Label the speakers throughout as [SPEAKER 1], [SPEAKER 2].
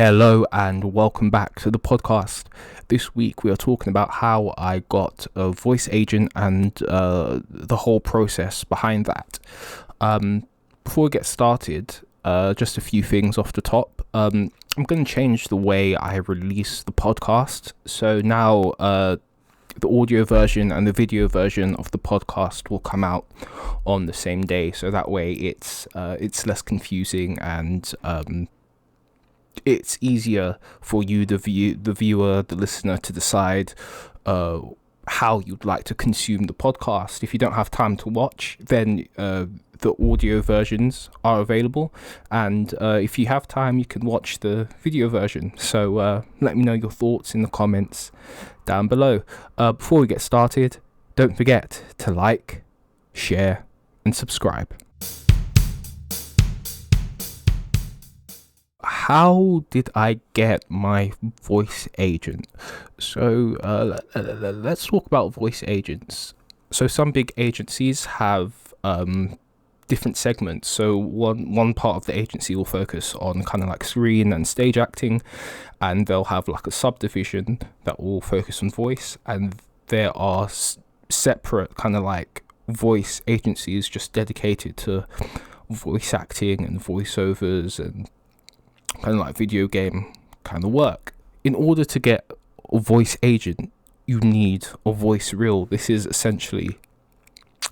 [SPEAKER 1] Hello and welcome back to the podcast. This week we are talking about how I got a voice agent and the whole process behind that. Before we get started, just a few things off the top. I'm going to change the way I release the podcast. So now the audio version and the video version of the podcast will come out on the same day. So that way it's less confusing and it's easier for you, the viewer, the listener, to decide how you'd like to consume the podcast. If you don't have time to watch, then the audio versions are available, and if you have time, you can watch the video version. So let me know your thoughts in the comments down below. Before we get started, don't forget to like, share, and subscribe. How did I get my voice agent? So let's talk about voice agents. So some big agencies have different segments. So one part of the agency will focus on kind of like screen and stage acting, and they'll have like a subdivision that will focus on voice, and there are separate kind of like voice agencies just dedicated to voice acting and voiceovers and kind of like video game kind of work. In order to get a voice agent, you need a voice reel. This is essentially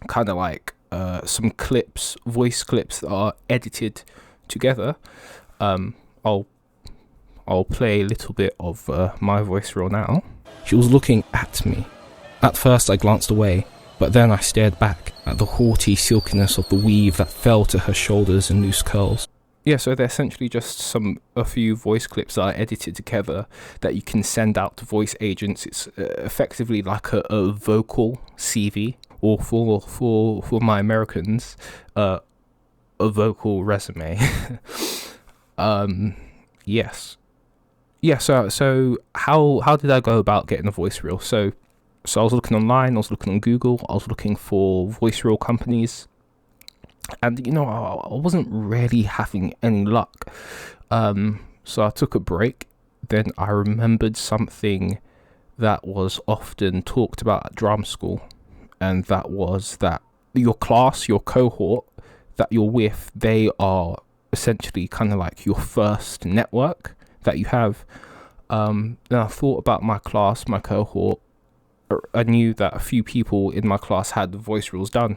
[SPEAKER 1] kind of like some voice clips that are edited together. I'll play a little bit of my voice reel now. She was looking at me. At first I glanced away, but then I stared back at the haughty silkiness of the weave that fell to her shoulders in loose curls. Yeah, so they're essentially just a few voice clips that are edited together that you can send out to voice agents. It's effectively like a vocal CV, or for my Americans, a vocal resume. Yes. Yeah, so how did I go about getting a voice reel? So I was looking online, I was looking on Google, I was looking for voice reel companies. And, I wasn't really having any luck. So I took a break. Then I remembered something that was often talked about at drama school. And that was that your class, your cohort that you're with, they are essentially kind of like your first network that you have. Then I thought about my class, my cohort. I knew that a few people in my class had the voice reels done.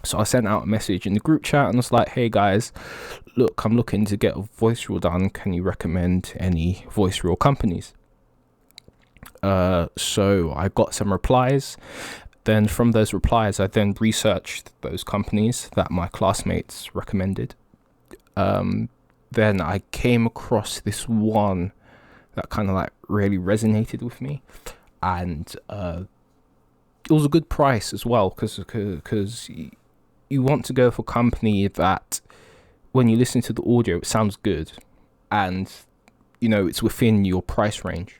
[SPEAKER 1] So I sent out a message in the group chat and was like, hey guys, look, I'm looking to get a voice reel done. Can you recommend any voice reel companies? So I got some replies. Then from those replies, I then researched those companies that my classmates recommended. Then I came across this one that kind of like really resonated with me. And it was a good price as well, because you want to go for a company that when you listen to the audio, it sounds good and, it's within your price range.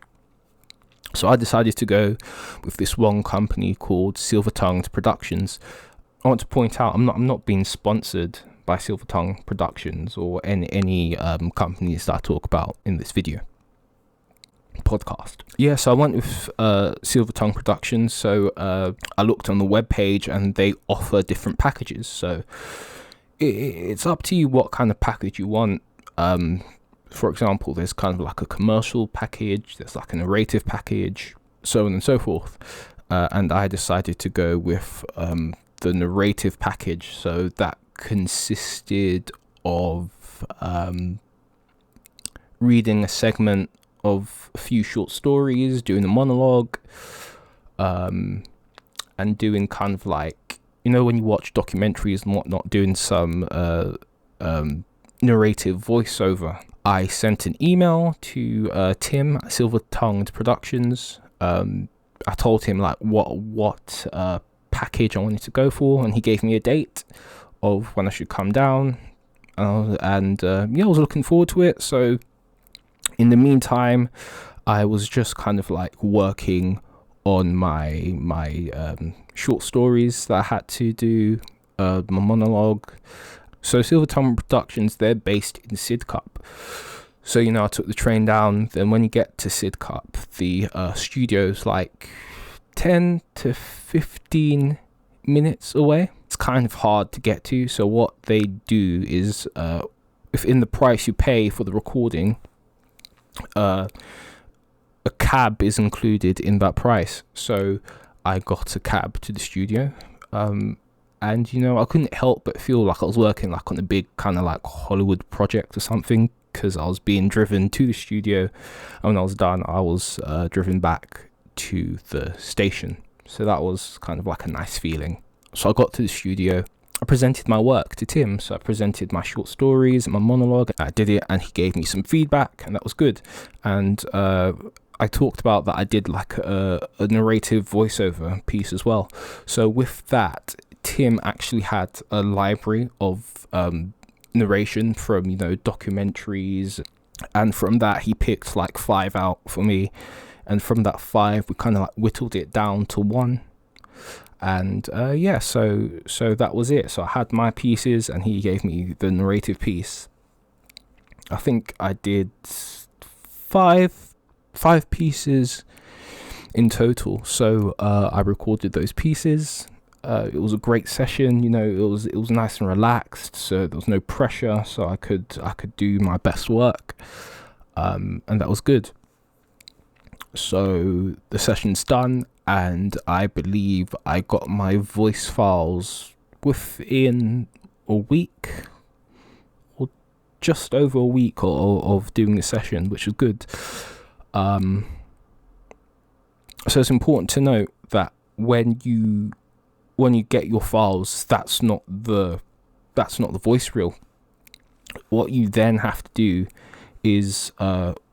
[SPEAKER 1] So I decided to go with this one company called Silver Tongued Productions. I want to point out, I'm not being sponsored by Silver Tongue Productions or any companies that I talk about in this video podcast. Yeah, so I went with Silver Tongue Productions. So I looked on the webpage and they offer different packages. So it's up to you what kind of package you want. For example, there's kind of like a commercial package, there's like a narrative package, so on and so forth. And I decided to go with the narrative package. So that consisted of reading a segment of a few short stories, doing a monologue, and doing kind of like, when you watch documentaries and whatnot, doing some narrative voiceover. I sent an email to Tim at Silver Tongued Productions. I told him like what package I wanted to go for, and he gave me a date of when I should come down. And I was looking forward to it. So in the meantime, I was just kind of like working on my short stories that I had to do, my monologue. So Silver Tongue Productions, they're based in Sidcup. So, I took the train down. Then when you get to Sidcup, the studio's like 10 to 15 minutes away. It's kind of hard to get to. So what they do is, if in the price you pay for the recording, a cab is included in that price. So I got a cab to the studio. And I couldn't help but feel like I was working like on a big kind of like Hollywood project or something, because I was being driven to the studio, and when I was done I was driven back to the station. So that was kind of like a nice feeling. So I got to the studio, I presented my work to Tim. So I presented my short stories and my monologue. I did it and he gave me some feedback, and that was good. And I talked about that I did like a narrative voiceover piece as well. So with that, Tim actually had a library of narration from documentaries, and from that he picked like 5 out for me, and from that 5 we kind of like whittled it down to 1. And so that was it. So I had my pieces and he gave me the narrative piece. I think I did five pieces in total. So I recorded those pieces. It was a great session. It was nice and relaxed, so there was no pressure, so I could do my best work, and that was good. So the session's done, and I believe I got my voice files within a week, or just over a week of doing the session, which was good. So it's important to note that when you get your files, that's not the voice reel. What you then have to do is,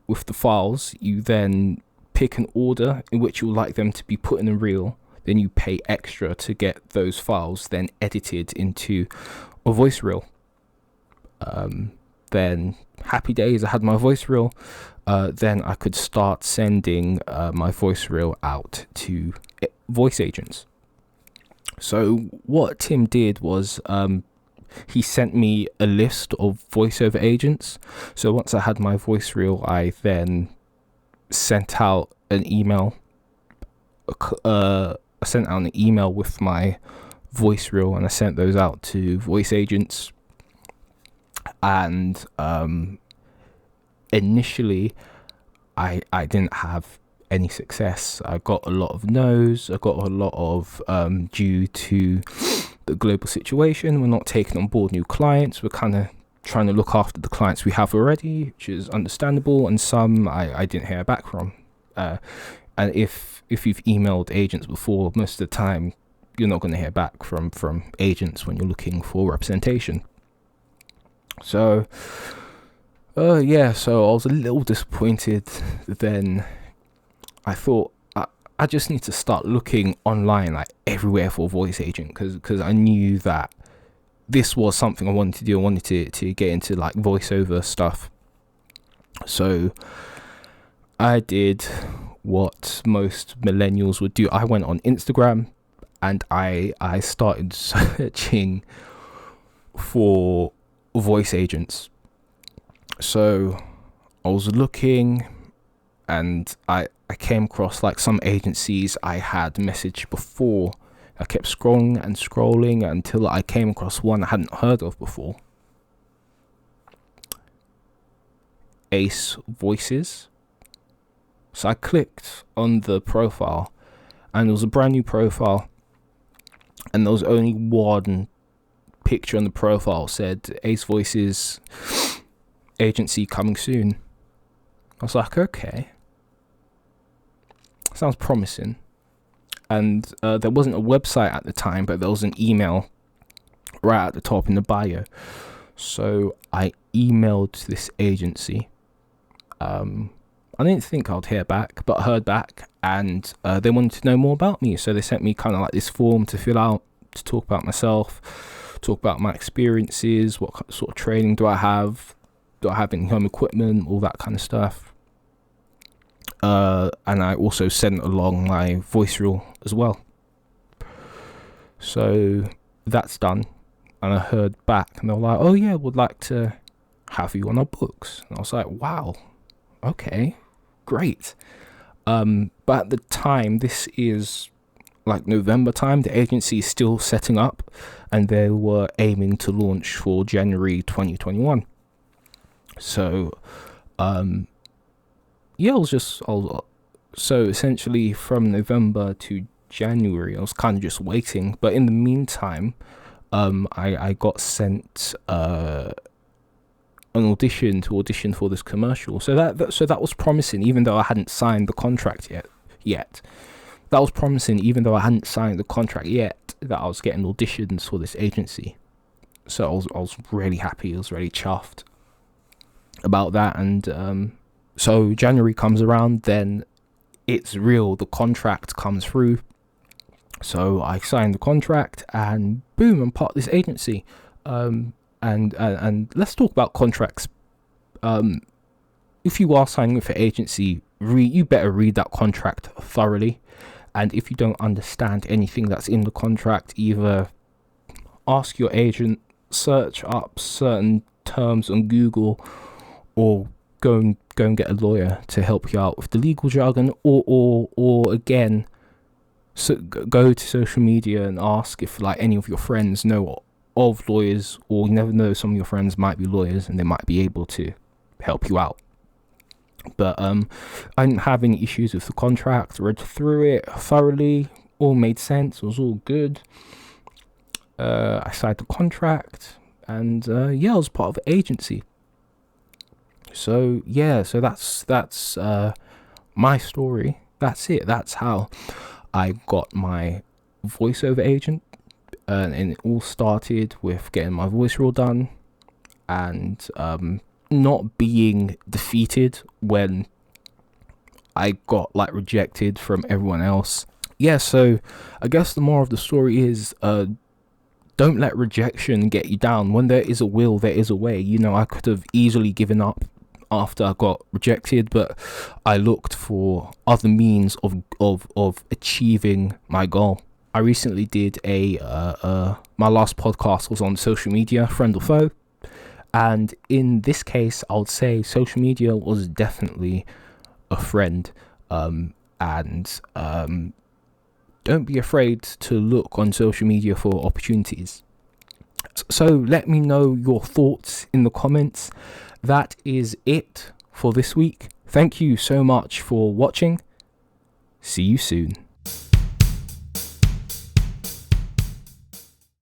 [SPEAKER 1] with the files, you then pick an order in which you would like them to be put in a reel. Then you pay extra to get those files then edited into a voice reel. Then happy days, I had my voice reel. Then I could start sending my voice reel out to voice agents. So what Tim did was, he sent me a list of voiceover agents. So once I had my voice reel, I then sent out an email. I sent out an email with my voice reel, and I sent those out to voice agents. And initially, I didn't have any success. I got a lot of no's. I got a lot of due to the global situation, we're not taking on board new clients. We're kind of trying to look after the clients we have already, which is understandable. And some I didn't hear back from. And if you've emailed agents before, most of the time you're not going to hear back from agents when you're looking for representation. So so I was a little disappointed. Then I thought, I just need to start looking online, like everywhere, for a voice agent, because I knew that this was something I wanted to do. I wanted to get into like voiceover stuff. So I did what most millennials would do. I went on Instagram and I started searching for voice agents. So I was looking, and I came across like some agencies I had messaged before. I kept scrolling and scrolling until I came across one I hadn't heard of before. Ace Voices. So I clicked on the profile, and it was a brand new profile, and there was only one picture on the profile. Said Ace Voices agency coming soon. I was like, okay, sounds promising. And there wasn't a website at the time, but there was an email right at the top in the bio. So I emailed this agency. I didn't think I'd hear back, but I heard back, and they wanted to know more about me. So they sent me kind of like this form to fill out, to talk about myself, talk about my experiences, what sort of training do I have any home equipment, all that kind of stuff. And I also sent along my voice reel as well. So that's done, and I heard back, and they were like, oh yeah, would like to have you on our books. And I was like, wow, okay, great. But at the time, this is like November time, the agency is still setting up, and they were aiming to launch for January 2021. So, so essentially from November to January, I was kind of just waiting. But in the meantime, I got sent an audition for this commercial. So that was promising, even though I hadn't signed the contract yet. That was promising, even though I hadn't signed the contract yet, that I was getting auditions for this agency. So I was really happy. I was really chuffed about that. And so January comes around, then it's real. The contract comes through. So I signed the contract, and boom, I'm part of this agency. And let's talk about contracts. If you are signing with an agency, you better read that contract thoroughly. And if you don't understand anything that's in the contract, either ask your agent, search up certain terms on Google, or go and get a lawyer to help you out with the legal jargon, or again, so go to social media and ask if like any of your friends know of lawyers, or you never know, some of your friends might be lawyers and they might be able to help you out. But I didn't have any issues with the contract. Read through it thoroughly, all made sense, it was all good. I signed the contract, and I was part of the agency. So that's my story. That's it. That's how I got my voiceover agent, and it all started with getting my voice reel done, and not being defeated when I got like rejected from everyone else. So I guess the moral of the story is, don't let rejection get you down. When there is a will, there is a way. I could have easily given up after I got rejected, but I looked for other means of achieving my goal. I recently did my last podcast was on social media, friend or foe. And in this case, I would say social media was definitely a friend. And don't be afraid to look on social media for opportunities. So let me know your thoughts in the comments. That is it for this week. Thank you so much for watching. See you soon.